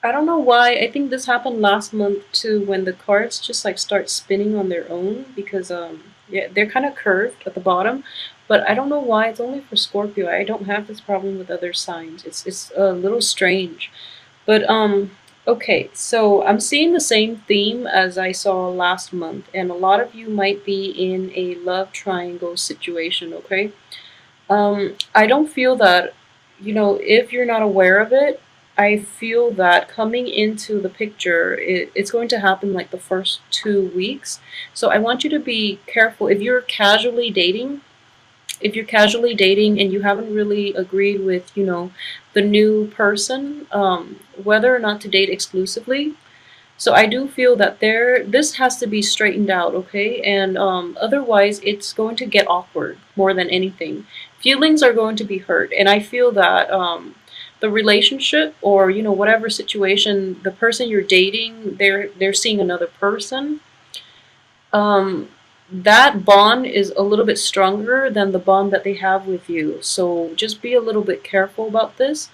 I don't know why. I think this happened last month too, when the cards just like start spinning on their own because yeah, they're kind of curved at the bottom, but I don't know why. It's only for Scorpio. I don't have this problem with other signs. It's a little strange. But okay, so I'm seeing the same theme as I saw last month, and a lot of you might be in a love triangle situation, okay? I don't feel that, if you're not aware of it, I feel that coming into the picture, it's going to happen like the first 2 weeks. So I want you to be careful. If you're casually dating and you haven't really agreed with, the new person, whether or not to date exclusively, so I do feel that this has to be straightened out, okay? And otherwise, it's going to get awkward more than anything. Feelings are going to be hurt, and I feel that the relationship, or whatever situation, the person you're dating, they're seeing another person. Um, that bond is a little bit stronger than the bond that they have with you. So just be a little bit careful about this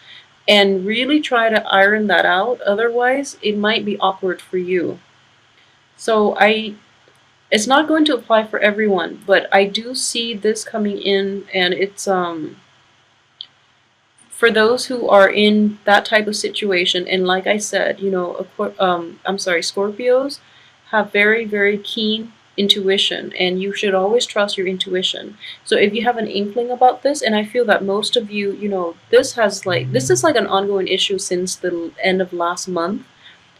and really try to iron that out. Otherwise, it might be awkward for you. So it's not going to apply for everyone, but I do see this coming in, and it's for those who are in that type of situation. And like I said, I'm sorry, Scorpios have very, very keen intuition, and you should always trust your intuition. So if you have an inkling about this, and I feel that most of you, this is like an ongoing issue since the end of last month.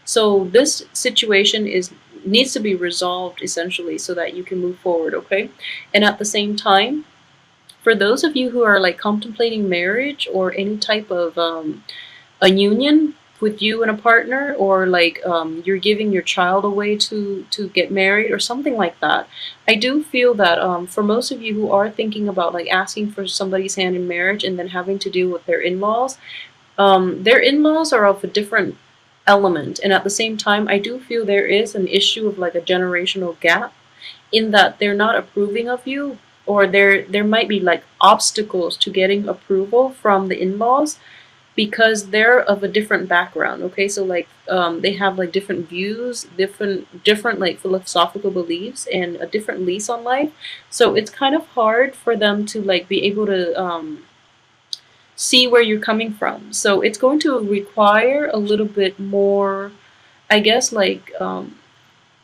So this situation is needs to be resolved essentially so that you can move forward, okay? And at the same time, for those of you who are like contemplating marriage or any type of a union with you and a partner, or like you're giving your child away to get married or something like that, I do feel that for most of you who are thinking about like asking for somebody's hand in marriage and then having to deal with their in-laws are of a different element, and at the same time I do feel there is an issue of like a generational gap, in that they're not approving of you, or there might be like obstacles to getting approval from the in-laws because they're of a different background, okay? So like they have like different views, different like philosophical beliefs, and a different lease on life. So it's kind of hard for them to like be able to see where you're coming from. So it's going to require a little bit more, I guess, like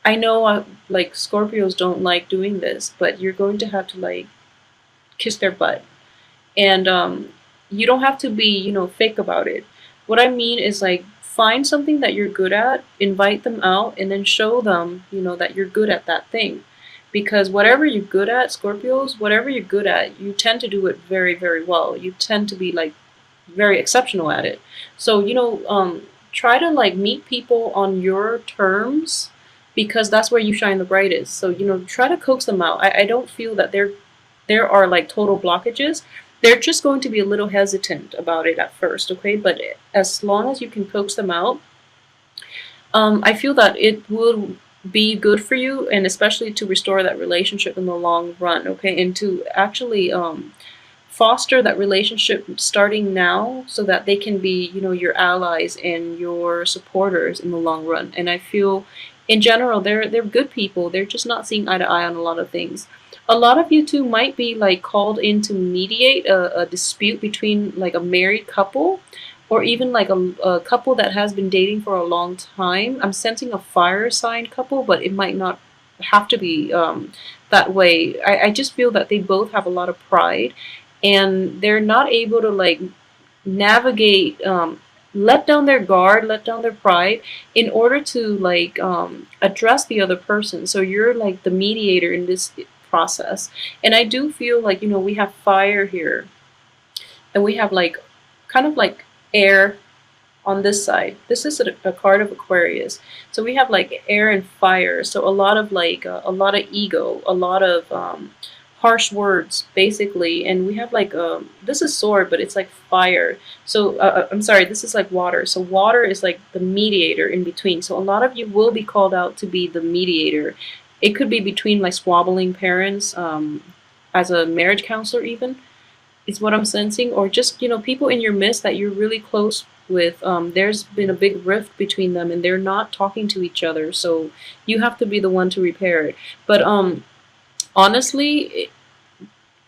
I know like Scorpios don't like doing this, but you're going to have to like kiss their butt. And you don't have to be, fake about it. What I mean is like find something that you're good at, invite them out, and then show them, that you're good at that thing. Because whatever you're good at, Scorpios, whatever you're good at, you tend to do it very, very well. You tend to be like very exceptional at it. So, try to like meet people on your terms, because that's where you shine the brightest. So, try to coax them out. I don't feel that there are like total blockages. They're just going to be a little hesitant about it at first, okay? But as long as you can coax them out, I feel that it will be good for you, and especially to restore that relationship in the long run, okay? And to actually foster that relationship starting now, so that they can be, your allies and your supporters in the long run. And I feel, in general, they're good people. They're just not seeing eye to eye on a lot of things. A lot of you too might be like called in to mediate a dispute between like a married couple, or even like a couple that has been dating for a long time. I'm sensing a fire sign couple, but it might not have to be that way. I just feel that they both have a lot of pride, and they're not able to like navigate, let down their guard, let down their pride in order to like address the other person. So you're like the mediator in this process. And I do feel like, we have fire here, and we have like kind of like air on this side. This is a card of Aquarius. So we have like air and fire. So a lot of like a lot of ego, a lot of harsh words basically. And we have like this is sword, but it's like fire. So I'm sorry, this is like water. So water is like the mediator in between. So a lot of you will be called out to be the mediator. It could be between like squabbling parents, as a marriage counselor even, is what I'm sensing, or just, people in your midst that you're really close with, there's been a big rift between them and they're not talking to each other. So you have to be the one to repair it. But honestly,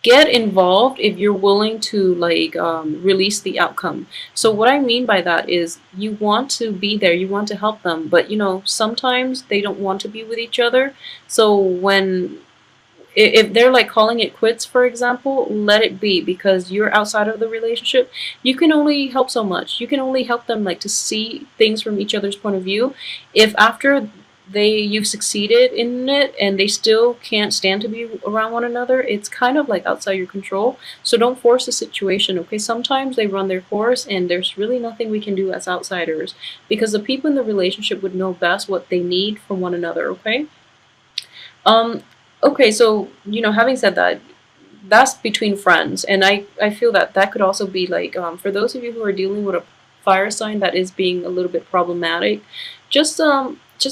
get involved if you're willing to like release the outcome. So what I mean by that is you want to be there, you want to help them, but you know, sometimes they don't want to be with each other. So when if they're like calling it quits, for example, let it be, because you're outside of the relationship. You can only help so much. You can only help them like to see things from each other's point of view. If after you've succeeded in it and they still can't stand to be around one another, it's kind of like outside your control. So don't force the situation, okay? Sometimes they run their course and there's really nothing we can do as outsiders, because the people in the relationship would know best what they need from one another, okay? Um, okay, so you know, having said that, that's between friends, and I feel that that could also be like for those of you who are dealing with a fire sign that is being a little bit problematic, just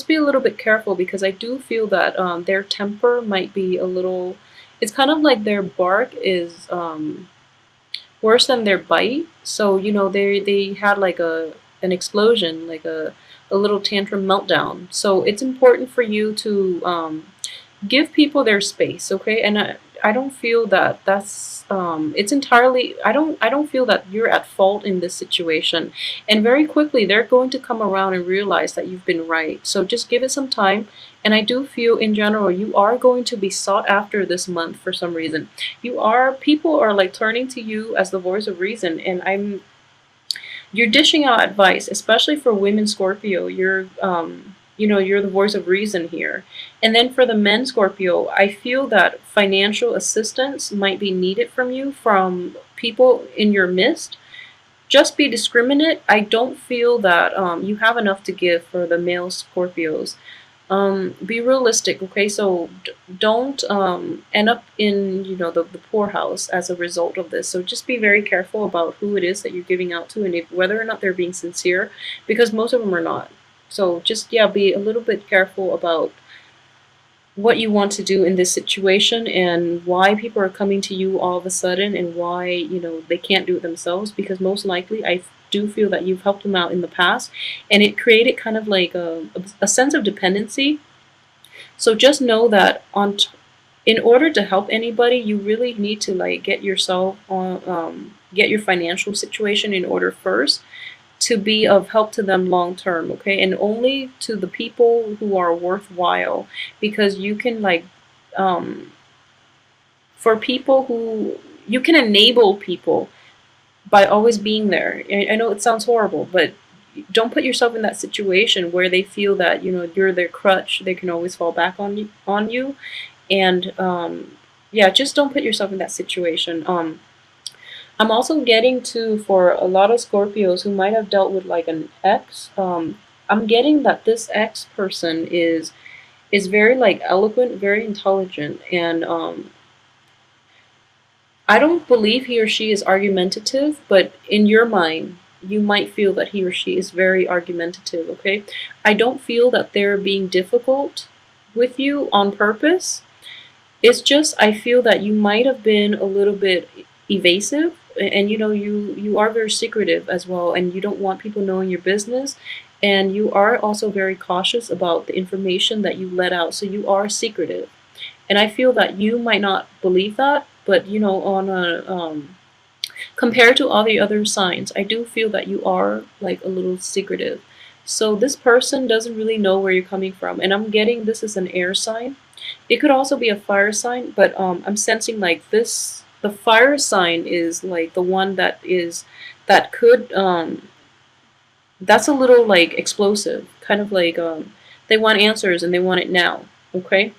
be a little bit careful, because I do feel that their temper might be a little. It's kind of like their bark is worse than their bite. So you know they had like an explosion, like a little tantrum meltdown. So it's important for you to give people their space, okay? And I don't feel that that's it's entirely, I don't feel that you're at fault in this situation. And very quickly they're going to come around and realize that you've been right. So just give it some time. And I do feel in general you are going to be sought after this month for some reason. People are like turning to you as the voice of reason, and you're dishing out advice, especially for women Scorpio. You're you know, you're the voice of reason here. And then for the men Scorpio, I feel that financial assistance might be needed from you, from people in your midst. Just be discriminate. I don't feel that you have enough to give for the male Scorpios. Be realistic, okay? So don't end up in, you know, the poorhouse as a result of this. So just be very careful about who it is that you're giving out to, and whether or not they're being sincere, because most of them are not. So just, yeah, be a little bit careful about what you want to do in this situation, and why people are coming to you all of a sudden, and why, you know, they can't do it themselves, because most likely I do feel that you've helped them out in the past, and it created kind of like a sense of dependency. So just know that in order to help anybody, you really need to like get yourself on, get your financial situation in order first, to be of help to them long term, okay? And only to the people who are worthwhile, because you can like for people who you can enable people by always being there. I know it sounds horrible, but don't put yourself in that situation where they feel that, you know, you're their crutch. They can always fall back on you. And yeah, just don't put yourself in that situation. I'm also getting to, for a lot of Scorpios who might have dealt with like an ex, I'm getting that this ex person is very like eloquent, very intelligent, and I don't believe he or she is argumentative, but in your mind, you might feel that he or she is very argumentative, okay? I don't feel that they're being difficult with you on purpose. It's just I feel that you might have been a little bit evasive, and you know, you are very secretive as well, and you don't want people knowing your business, and you are also very cautious about the information that you let out, so you are secretive. And I feel that you might not believe that, but you know, on a compared to all the other signs, I do feel that you are like a little secretive. So this person doesn't really know where you're coming from, and I'm getting this is an air sign. It could also be a fire sign, but I'm sensing like this. The fire sign is like the one that could that's a little like explosive, kind of like they want answers and they want it now, okay?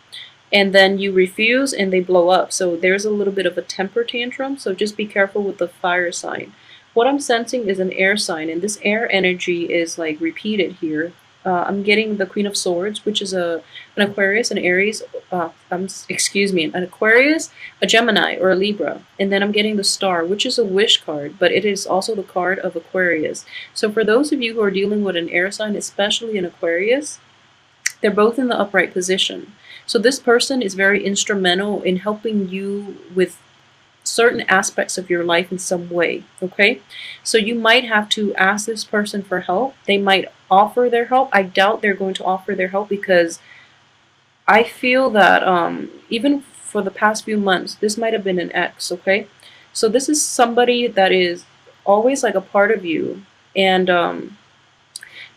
And then you refuse and they blow up. So there's a little bit of a temper tantrum. So just be careful with the fire sign. What I'm sensing is an air sign, and this air energy is like repeated here. I'm getting the Queen of Swords, which is an Aquarius, an Aries, excuse me, an Aquarius, a Gemini, or a Libra. And then I'm getting the Star, which is a wish card, but it is also the card of Aquarius. So for those of you who are dealing with an air sign, especially an Aquarius, they're both in the upright position. So this person is very instrumental in helping you with certain aspects of your life in some way, okay? So you might have to ask this person for help. They might offer their help. I doubt they're going to offer their help because I feel that even for the past few months, this might have been an ex, okay? So this is somebody that is always like a part of you, and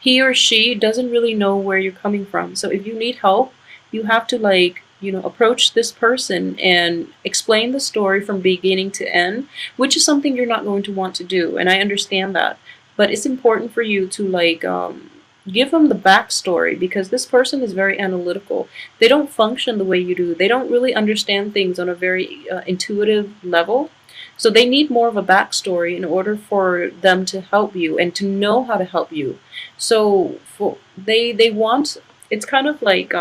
he or she doesn't really know where you're coming from. So if you need help, you have to like, approach this person and explain the story from beginning to end, which is something you're not going to want to do. And I understand that. But it's important for you to like give them the backstory because this person is very analytical. They don't function the way you do. They don't really understand things on a very intuitive level. So they need more of a backstory in order for them to help you and to know how to help you. So they want, it's kind of like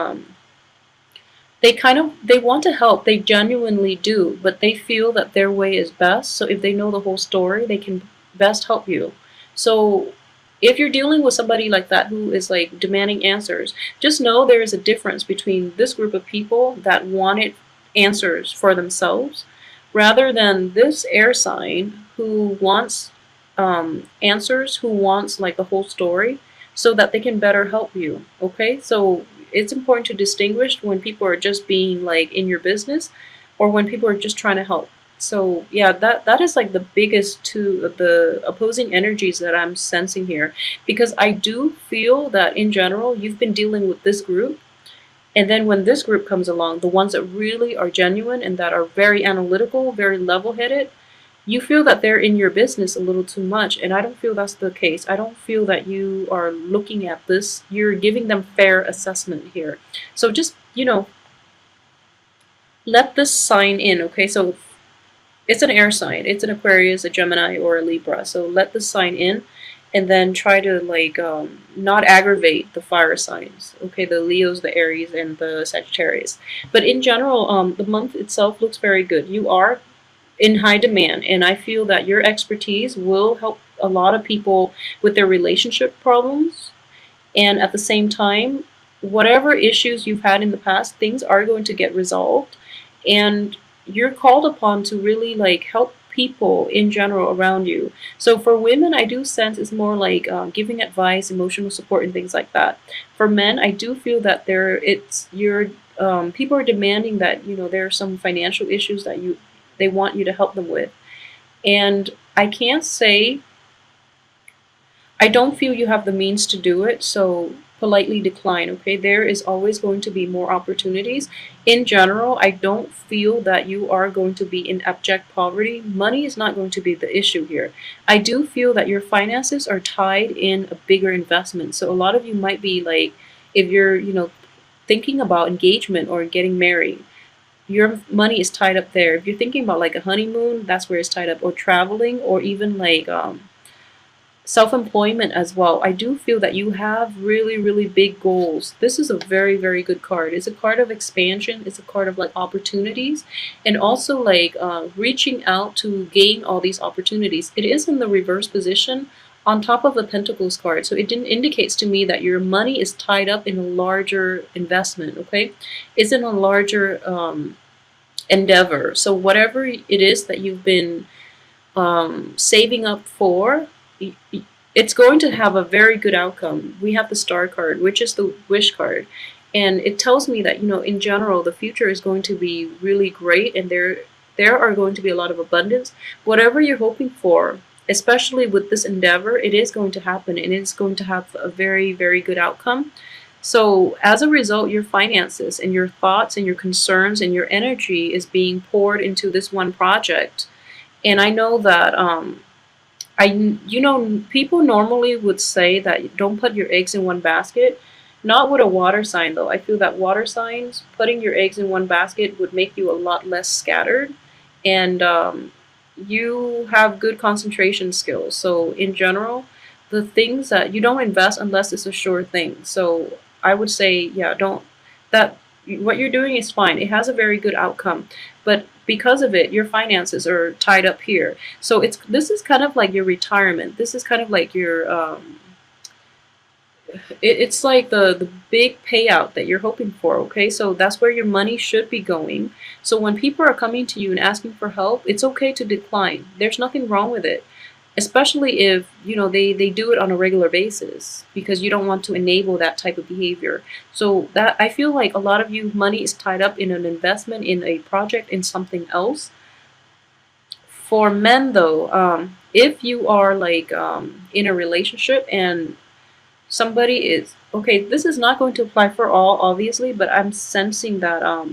they want to help. They genuinely do, but they feel that their way is best. So if they know the whole story, they can best help you. So if you're dealing with somebody like that who is like demanding answers, just know there is a difference between this group of people that wanted answers for themselves rather than this air sign who wants answers, who wants like the whole story so that they can better help you. Okay, so it's important to distinguish when people are just being like in your business or when people are just trying to help. So yeah, that is like the biggest two of the opposing energies that I'm sensing here, because I do feel that in general you've been dealing with this group, and then when this group comes along, the ones that really are genuine and that are very analytical, very level-headed, you feel that they're in your business a little too much, and I don't feel that's the case. I don't feel that you are looking at this. You're giving them fair assessment here. So just, let this sign in, okay? So it's an air sign. It's an Aquarius, a Gemini, or a Libra. So let this sign in and then try to like not aggravate the fire signs, okay? The Leos, the Aries, and the Sagittarius. But in general, the month itself looks very good. You are in high demand, and I feel that your expertise will help a lot of people with their relationship problems. And at the same time, whatever issues you've had in the past, things are going to get resolved, and you're called upon to really like help people in general around you. So for women, I do sense it's more like giving advice, emotional support, and things like that. For men, I do feel that people are demanding that there are some financial issues that they want you to help them with. And I can't say, I don't feel you have the means to do it, so politely decline, okay? There is always going to be more opportunities. In general, I don't feel that you are going to be in abject poverty. Money is not going to be the issue here. I do feel that your finances are tied in a bigger investment. So a lot of you might be like, if you're, thinking about engagement or getting married, your money is tied up there. If you're thinking about like a honeymoon, that's where it's tied up, or traveling, or even like self-employment as well. I do feel that you have really, really big goals. This is a very, very good card. It's a card of expansion. It's a card of like opportunities, and also like reaching out to gain all these opportunities. It is in the reverse position on top of the Pentacles card. So it indicates to me that your money is tied up in a larger investment, okay? It's in a larger endeavor. So whatever it is that you've been saving up for, it's going to have a very good outcome. We have the Star card, which is the wish card. And it tells me that, in general, the future is going to be really great, and there are going to be a lot of abundance. Whatever you're hoping for, especially with this endeavor, it is going to happen, and it's going to have a very, very good outcome. So as a result, your finances and your thoughts and your concerns and your energy is being poured into this one project. And I know that people normally would say that don't put your eggs in one basket. Not with a water sign, though. I feel that water signs, putting your eggs in one basket would make you a lot less scattered, and you have good concentration skills. So in general, the things that you don't invest unless it's a sure thing. So I would say, yeah, don't, that what you're doing is fine. It has a very good outcome, but because of it, your finances are tied up here. So this is kind of like your retirement. This is kind of like your it's like the big payout that you're hoping for, okay? So that's where your money should be going. So when people are coming to you and asking for help, it's okay to decline. There's nothing wrong with it, especially if they do it on a regular basis, because you don't want to enable that type of behavior. So that, I feel like a lot of you, money is tied up in an investment, in a project, in something else. For men though, if you are like in a relationship and somebody is okay, this is not going to apply for all, obviously, but I'm sensing that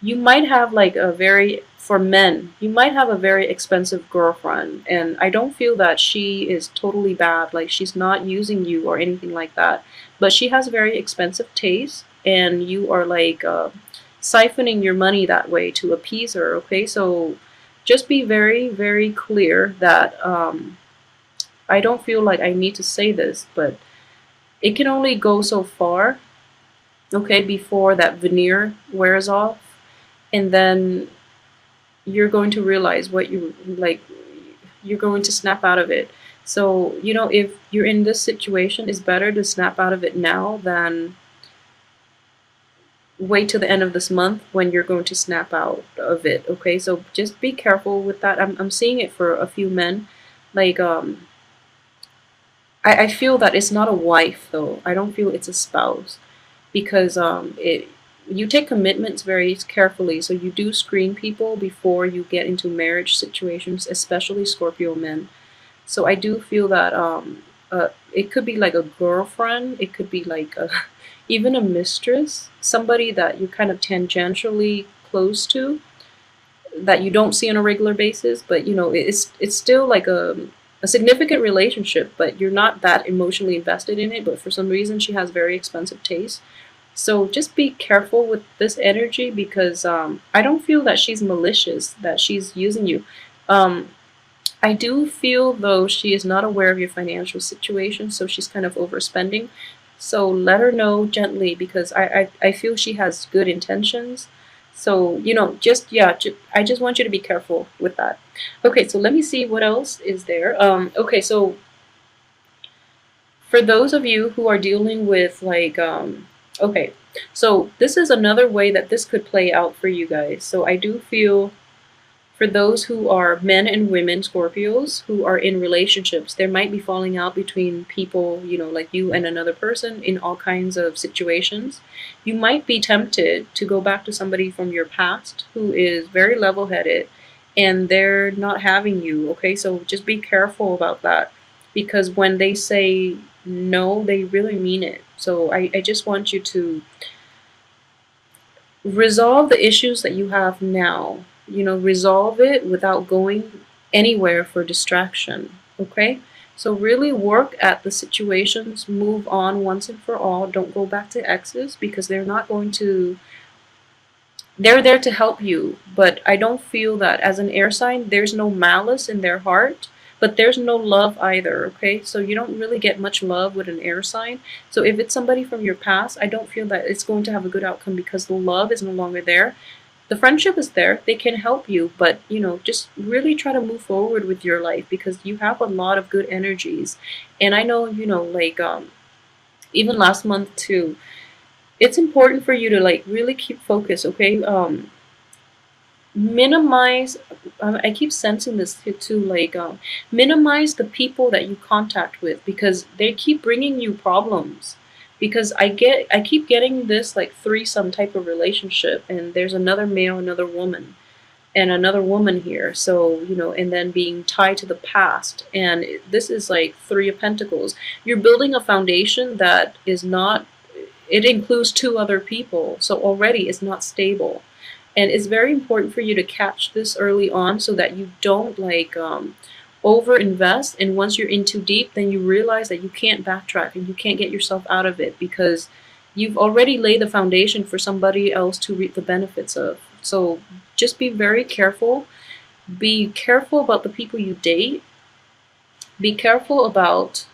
you might have like a very, for men, you might have a very expensive girlfriend, and I don't feel that she is totally bad, like she's not using you or anything like that, but she has very expensive taste, and you are like siphoning your money that way to appease her, okay? So just be very, very clear that I don't feel like I need to say this, but it can only go so far, okay, before that veneer wears off, and then you're going to realize what you like, you're going to snap out of it. So, if you're in this situation, it's better to snap out of it now than wait till the end of this month when you're going to snap out of it, okay? So just be careful with that. I'm seeing it for a few men. Like, I feel that it's not a wife though. I don't feel it's a spouse, because it you take commitments very carefully. So you do screen people before you get into marriage situations, especially Scorpio men. So I do feel that it could be like a girlfriend, it could be like even a mistress, somebody that you're kind of tangentially close to, that you don't see on a regular basis, but it's still like a significant relationship, but you're not that emotionally invested in it. But for some reason, she has very expensive taste. So just be careful with this energy, because I don't feel that she's malicious, that she's using you. Um, I do feel though she is not aware of your financial situation, so she's kind of overspending. So let her know gently, because I feel she has good intentions. So, just, yeah, I just want you to be careful with that. Okay, so let me see what else is there. Okay, so for those of you who are dealing with like, okay, so this is another way that this could play out for you guys. So I do feel for those who are men and women Scorpios who are in relationships, there might be falling out between people, like you and another person in all kinds of situations. You might be tempted to go back to somebody from your past who is very level headed, and they're not having you, okay? So just be careful about that, because when they say no, they really mean it. So I just want you to resolve the issues that you have now. Resolve it without going anywhere for distraction, okay? So really work at the situations, move on once and for all. Don't go back to exes, because they're not going to, they're there to help you, but I don't feel that as an air sign, there's no malice in their heart, but there's no love either, okay? So you don't really get much love with an air sign. So if it's somebody from your past, I don't feel that it's going to have a good outcome, because the love is no longer there. The friendship is there, they can help you, but just really try to move forward with your life, because you have a lot of good energies. And I know, like even last month too, it's important for you to like really keep focus, okay? Minimize, I keep sensing this too, like minimize the people that you contact with, because they keep bringing you problems. Because I keep getting this like threesome type of relationship, and there's another male, another woman, and another woman here. So and then being tied to the past, and this is like Three of Pentacles. You're building a foundation that is not, it includes two other people, so already it's not stable. And it's very important for you to catch this early on, so that you don't like over invest, and once you're in too deep, then you realize that you can't backtrack and you can't get yourself out of it, because you've already laid the foundation for somebody else to reap the benefits of. So just be very careful. Be careful about the people you date. Be careful about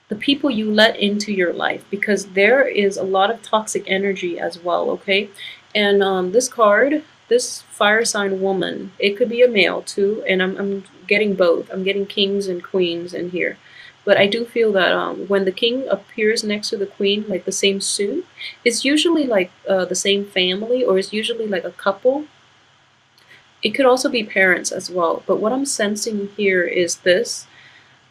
the people you let into your life, because there is a lot of toxic energy as well, okay? And this card, this fire sign woman, it could be a male too, and I'm getting both. I'm getting kings and queens in here. But I do feel that when the king appears next to the queen, like the same suit, it's usually like the same family, or it's usually like a couple. It could also be parents as well. But what I'm sensing here is this.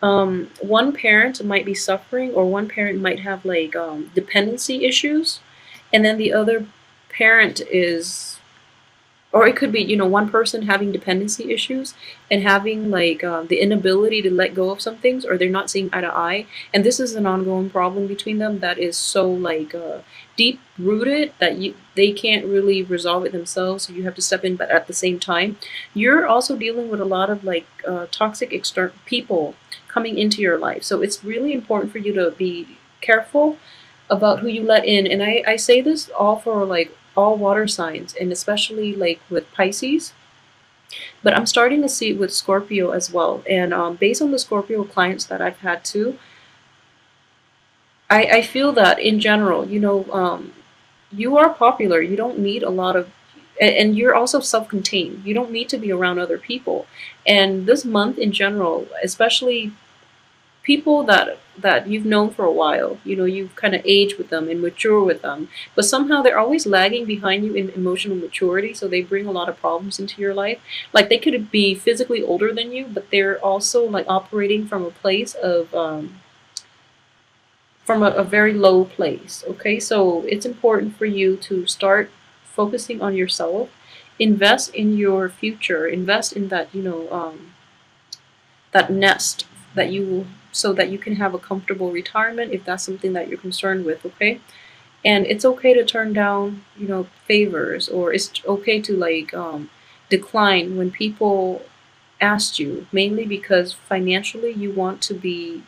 One parent might be suffering, or one parent might have like dependency issues, and then the other parent is, or it could be, one person having dependency issues and having like the inability to let go of some things, or they're not seeing eye to eye, and this is an ongoing problem between them that is so like deep rooted that they can't really resolve it themselves, so you have to step in. But at the same time, you're also dealing with a lot of like toxic external people coming into your life, so it's really important for you to be careful about who you let in. And I say this all for like all water signs, and especially like with Pisces, but I'm starting to see it with Scorpio as well. And based on the Scorpio clients that I've had too, I feel that in general, you are popular. You don't need a lot of, and you're also self-contained. You don't need to be around other people. And this month in general, especially people that you've known for a while, you've kind of aged with them and mature with them, but somehow they're always lagging behind you in emotional maturity, so they bring a lot of problems into your life. Like they could be physically older than you, but they're also like operating from a place of from a very low place. Okay, so it's important for you to start focusing on yourself, invest in your future, invest in that, that nest that you, so that you can have a comfortable retirement if that's something that you're concerned with. Okay, and it's okay to turn down, favors, or it's okay to like decline when people ask you, mainly because financially you want to be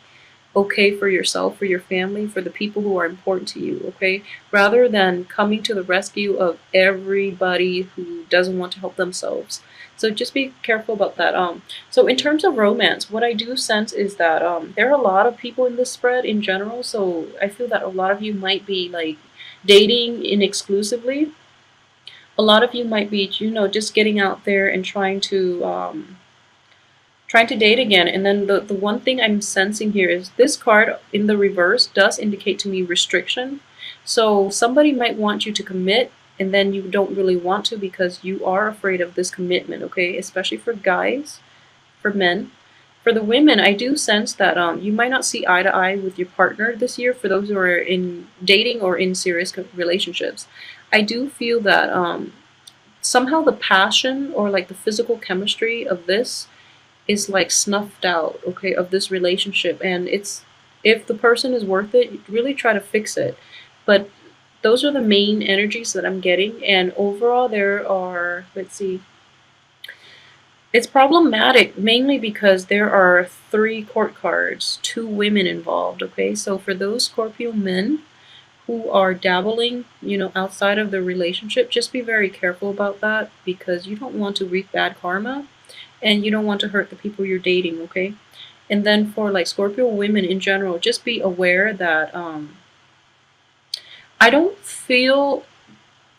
okay for yourself, for your family, for the people who are important to you, okay? Rather than coming to the rescue of everybody who doesn't want to help themselves. So just be careful about that. So in terms of romance, what I do sense is that there are a lot of people in this spread in general. So I feel that a lot of you might be like dating inexclusively. A lot of you might be, just getting out there and trying to date again. And then the one thing I'm sensing here is this card in the reverse does indicate to me restriction. So somebody might want you to commit, and then you don't really want to because you are afraid of this commitment, okay? Especially for guys, for men. For the women, I do sense that you might not see eye to eye with your partner this year, for those who are in dating or in serious relationships. I do feel that somehow the passion or like the physical chemistry of this is like snuffed out, okay, of this relationship. And it's, if the person is worth it, really try to fix it. But those are the main energies that I'm getting. And overall, there are, let's see, it's problematic mainly because there are 3 court cards, 2 women involved, okay? So for those Scorpio men who are dabbling, outside of the relationship, just be very careful about that, because you don't want to reap bad karma and you don't want to hurt the people you're dating, okay? And then for like Scorpio women in general, just be aware that I don't feel,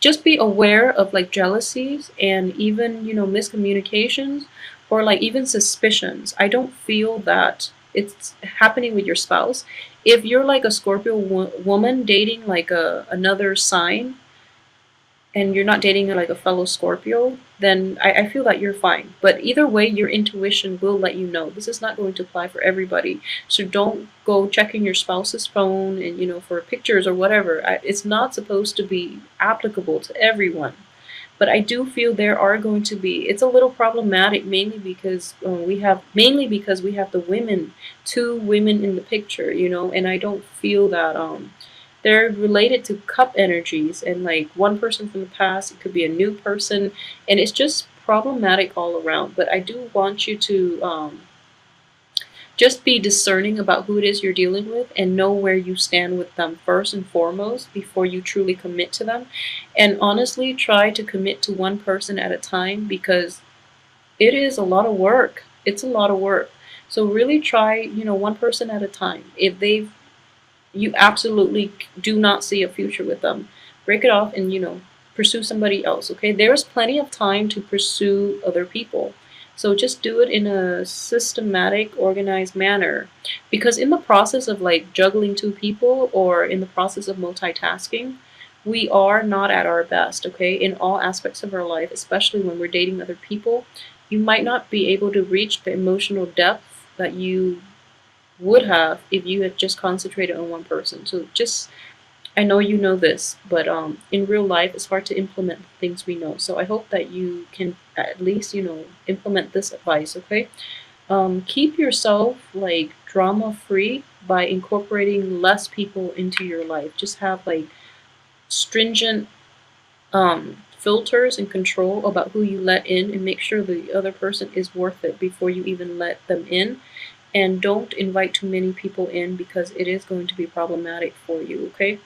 just be aware of like jealousies and even, miscommunications, or like even suspicions. I don't feel that it's happening with your spouse. If you're like a Scorpio woman dating like another sign, and you're not dating like a fellow Scorpio, then I feel that you're fine. But either way, your intuition will let you know. This is not going to apply for everybody. So don't go checking your spouse's phone and, for pictures or whatever. It's not supposed to be applicable to everyone. But I do feel there are going to be, it's a little problematic, mainly because we have the women, 2 women in the picture, and I don't feel that they're related to cup energies, and like one person from the past, it could be a new person, and it's just problematic all around. But I do want you to just be discerning about who it is you're dealing with, and know where you stand with them first and foremost before you truly commit to them. And honestly, try to commit to one person at a time, because it is a lot of work. It's a lot of work. So really try, one person at a time. If you absolutely do not see a future with them, break it off and, pursue somebody else, okay? There's plenty of time to pursue other people. So just do it in a systematic, organized manner. Because in the process of like juggling two people or in the process of multitasking, we are not at our best, okay? In all aspects of our life, especially when we're dating other people, you might not be able to reach the emotional depth that you would have if you had just concentrated on one person. So just, I know you know this, but in real life, it's hard to implement the things we know. So I hope that you can at least, implement this advice, okay? Keep yourself like drama free by incorporating less people into your life. Just have like stringent filters and control about who you let in, and make sure the other person is worth it before you even let them in. And don't invite too many people in because it is going to be problematic for you, okay?